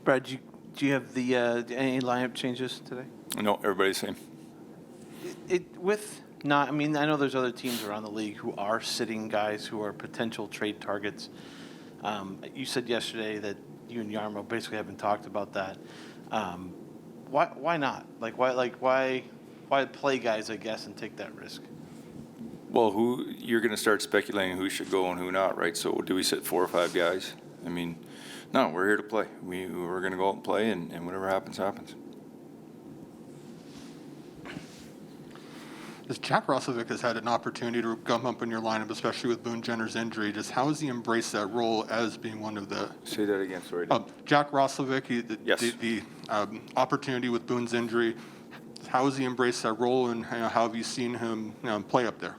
Brad, do you have the any lineup changes today? No, everybody's the same. I know there's other teams around the league who are sitting guys who are potential trade targets. You said yesterday that you and Yarmo basically haven't talked about that. Why not? Why play guys, I guess, and take that risk? Well, you're going to start speculating who should go and who not, right? So do we sit 4 or 5 guys? I mean, no, we're here to play. We're going to go out and play, and whatever happens, happens. As Jack Roslovic has had an opportunity to come up in your lineup, especially with Boone Jenner's injury, just how has he embraced that role as being one of the... Say that again, sorry. Jack Roslovic, Yes. the opportunity with Boone's injury, how has he embraced that role, and how have you seen him play up there?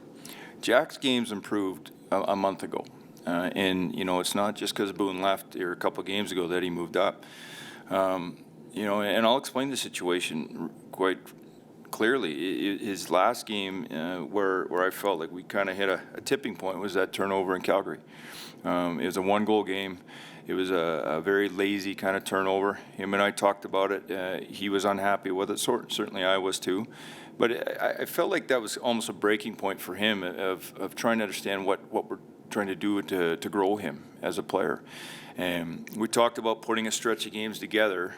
Jack's game's improved a month ago. And, it's not just because Boone left here a couple of games ago that he moved up. And I'll explain the situation quite clearly. His last game where I felt like we kind of hit a tipping point was that turnover in Calgary. It was a 1-goal game. It was a very lazy kind of turnover. Him and I talked about it. He was unhappy with it. Certainly I was too. But I felt like that was almost a breaking point for him of trying to understand what we're trying to do to grow him as a player. And we talked about putting a stretch of games together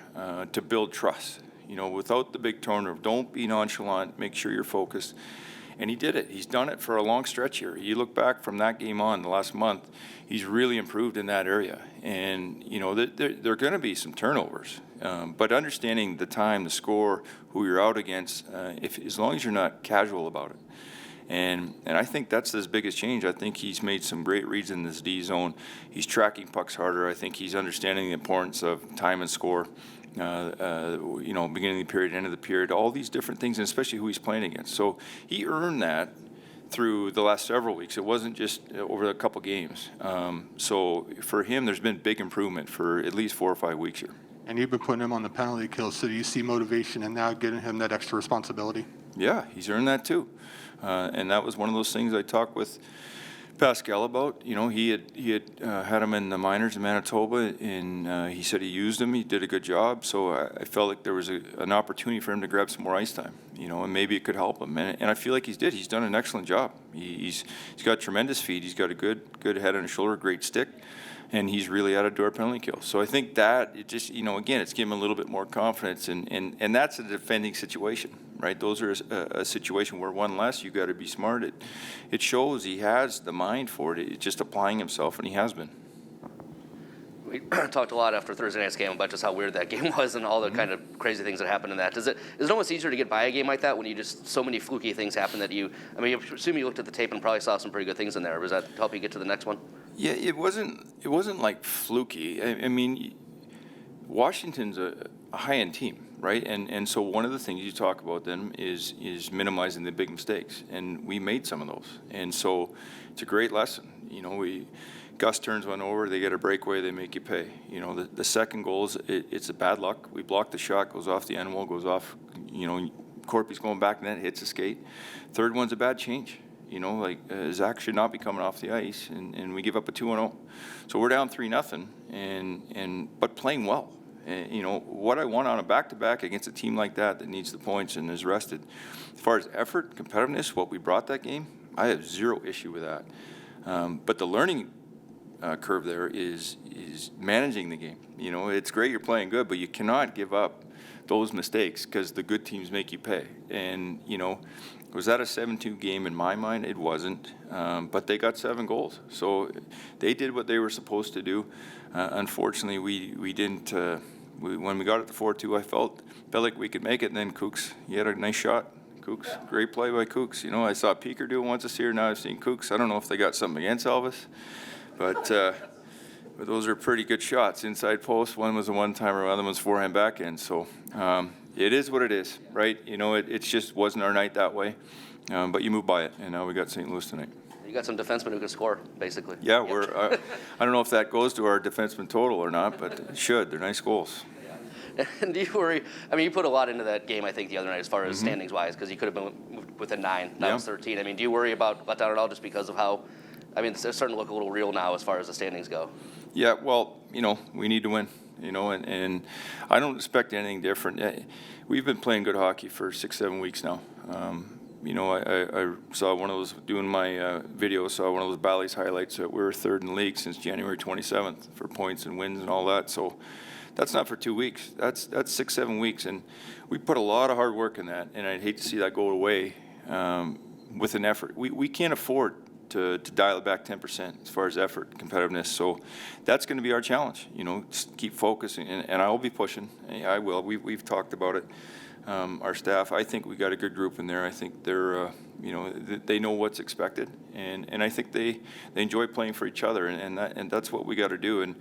to build trust. Without the big turnover, don't be nonchalant, make sure you're focused. And he did it. He's done it for a long stretch here. You look back from that game on, the last month, he's really improved in that area. And, there are going to be some turnovers. But understanding the time, the score, who you're out against, as long as you're not casual about it. And I think that's his biggest change. I think he's made some great reads in this D zone. He's tracking pucks harder. I think he's understanding the importance of time and score. Beginning of the period, end of the period, all these different things, and especially who he's playing against. So he earned that through the last several weeks. It wasn't just over a couple games. So for him, there's been big improvement for at least 4 or 5 weeks here. And you've been putting him on the penalty kill, so do you see motivation in now getting him that extra responsibility? Yeah, he's earned that too. And that was one of those things I talked with Pascal about. He had him in the minors in Manitoba, and he said he used him. He did a good job. So I felt like there was an opportunity for him to grab some more ice time, and maybe it could help him. And I feel like he's done an excellent job. He's got tremendous feet. He's got a good head on his shoulder, great stick, and he's really out of door penalty kill. So I think that it just, again, it's given him a little bit more confidence, and that's a defending situation. Right, those are a situation where one less, you got to be smart. It shows he has the mind for it. It's just applying himself, and he has been. We talked a lot after Thursday night's game about just how weird that game was and all the kind of crazy things that happened in that. Is it almost easier to get by a game like that when you just so many fluky things happen that I assume you looked at the tape and probably saw some pretty good things in there. Was that help you get to the next one? Yeah, it wasn't like fluky. I mean, Washington's a high-end team. Right, and so one of the things you talk about then is minimizing the big mistakes, and we made some of those, and so it's a great lesson. Gus turns one over, they get a breakaway, they make you pay. The second goal it's a bad luck. We block the shot, goes off the end wall, goes off. Corpy's going back, and then hits a skate. Third one's a bad change. Zach should not be coming off the ice, and we give up a 2-0. So we're down 3-0, but playing well. What I want on a back-to-back against a team like that needs the points and is rested. As far as effort, competitiveness, what we brought that game, I have zero issue with that. But the learning curve there is managing the game. It's great you're playing good, but you cannot give up those mistakes because the good teams make you pay. And, was that a 7-2 game in my mind? It wasn't. But they got 7 goals. So they did what they were supposed to do. Unfortunately, we didn't. When we got it to 4-2, I felt like we could make it. And then Kooks, he had a nice shot. Kooks, great play by Kooks. I saw Peeker do it once this year. Now I've seen Kooks. I don't know if they got something against Elvis, but those are pretty good shots. Inside post, one was a one-timer, the other one's forehand backhand. So it is what it is, right? It just wasn't our night that way. But you move by it, and now we got St. Louis tonight. You got some defensemen who can score, basically. Yeah, I don't know if that goes to our defenseman total or not, but it should. They're nice goals. Yeah. And do you worry? You put a lot into that game, I think, the other night as far as standings-wise, because you could have been moved within 9. Now it's 13. Do you worry about letdown at all just because of how, it's starting to look a little real now as far as the standings go? Yeah, well, we need to win. you know, and I don't expect anything different. We've been playing good hockey for 6-7 weeks now. You know, I saw one of those, doing my video, saw one of those Bally's highlights that we were third in the league since January 27th for points and wins and all that. So that's not for 2 weeks. That's 6-7 weeks, and we put a lot of hard work in that, and I'd hate to see that go away with an effort. We can't afford to dial it back 10% as far as effort, competitiveness. So that's going to be our challenge, you know, just keep focusing, and I'll be pushing. I will. We've talked about it. Our staff, I think we got a good group in there. I think they're, you know, they know what's expected, and I think they enjoy playing for each other, and that's what we got to do. And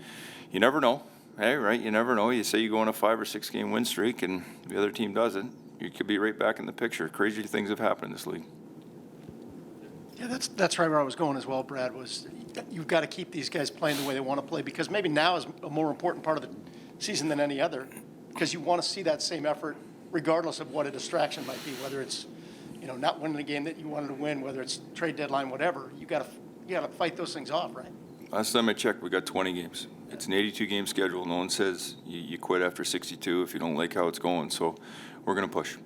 you never know, hey, right? You never know. You say you go on a 5 or 6 game win streak, and the other team doesn't. You could be right back in the picture. Crazy things have happened in this league. Yeah, that's right where I was going as well, Brad, was you've got to keep these guys playing the way they want to play, because maybe now is a more important part of the season than any other, because you want to see that same effort regardless of what a distraction might be, whether it's, you know, not winning a game that you wanted to win, whether it's trade deadline, whatever. You got to fight those things off, right? Last time I checked, we got 20 games. It's an 82-game schedule. No one says you quit after 62 if you don't like how it's going. So we're going to push.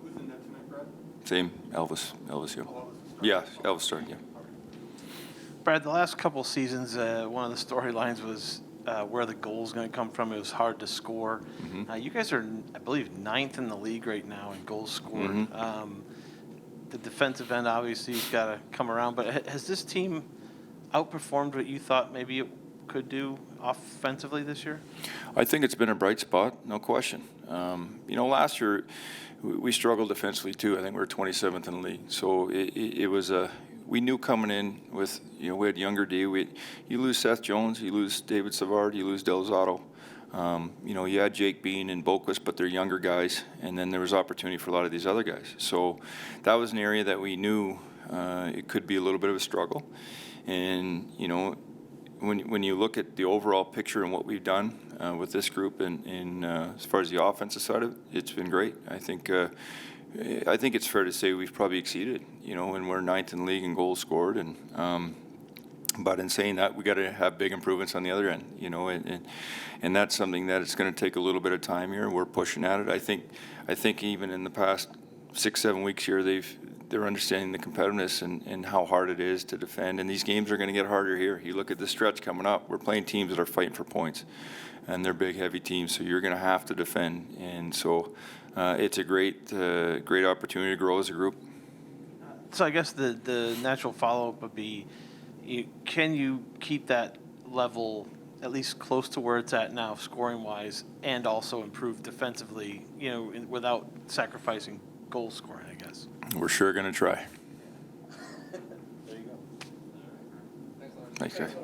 Who's in net tonight, Brad? Same, Elvis, yeah. Yeah, Elvis starting, yeah. Brad, the last couple seasons, one of the storylines was where the goal's going to come from. It was hard to score. Mm-hmm. You guys are, I believe, 9th in the league right now in goals scored. Mm-hmm. The defensive end obviously has got to come around, but has this team outperformed what you thought maybe it could do offensively this year? I think it's been a bright spot, no question. You know, last year we struggled defensively too. I think we were 27th in the league. So it was we knew coming in with, you know, we had younger D. You lose Seth Jones, you lose David Savard, you lose Delzato. You know, you had Jake Bean and Boquist, but they're younger guys, and then there was opportunity for a lot of these other guys. So that was an area that we knew it could be a little bit of a struggle. And, you know, when you look at the overall picture and what we've done with this group and as far as the offensive side of it, it's been great. I think it's fair to say we've probably exceeded, you know, and we're 9th in the league in goals scored. And but in saying that, we got to have big improvements on the other end, you know, and that's something that it's going to take a little bit of time here. We're pushing at it. I think even in the past 6-7 weeks here, they're understanding the competitiveness and how hard it is to defend. And these games are going to get harder here. You look at the stretch coming up. We're playing teams that are fighting for points, and they're big, heavy teams. So you're going to have to defend. And so it's a great opportunity to grow as a group. So I guess the natural follow-up would be, can you keep that level at least close to where it's at now, scoring-wise, and also improve defensively, you know, without sacrificing goal scoring, I guess? We're sure going to try. There you go. Thanks, guys.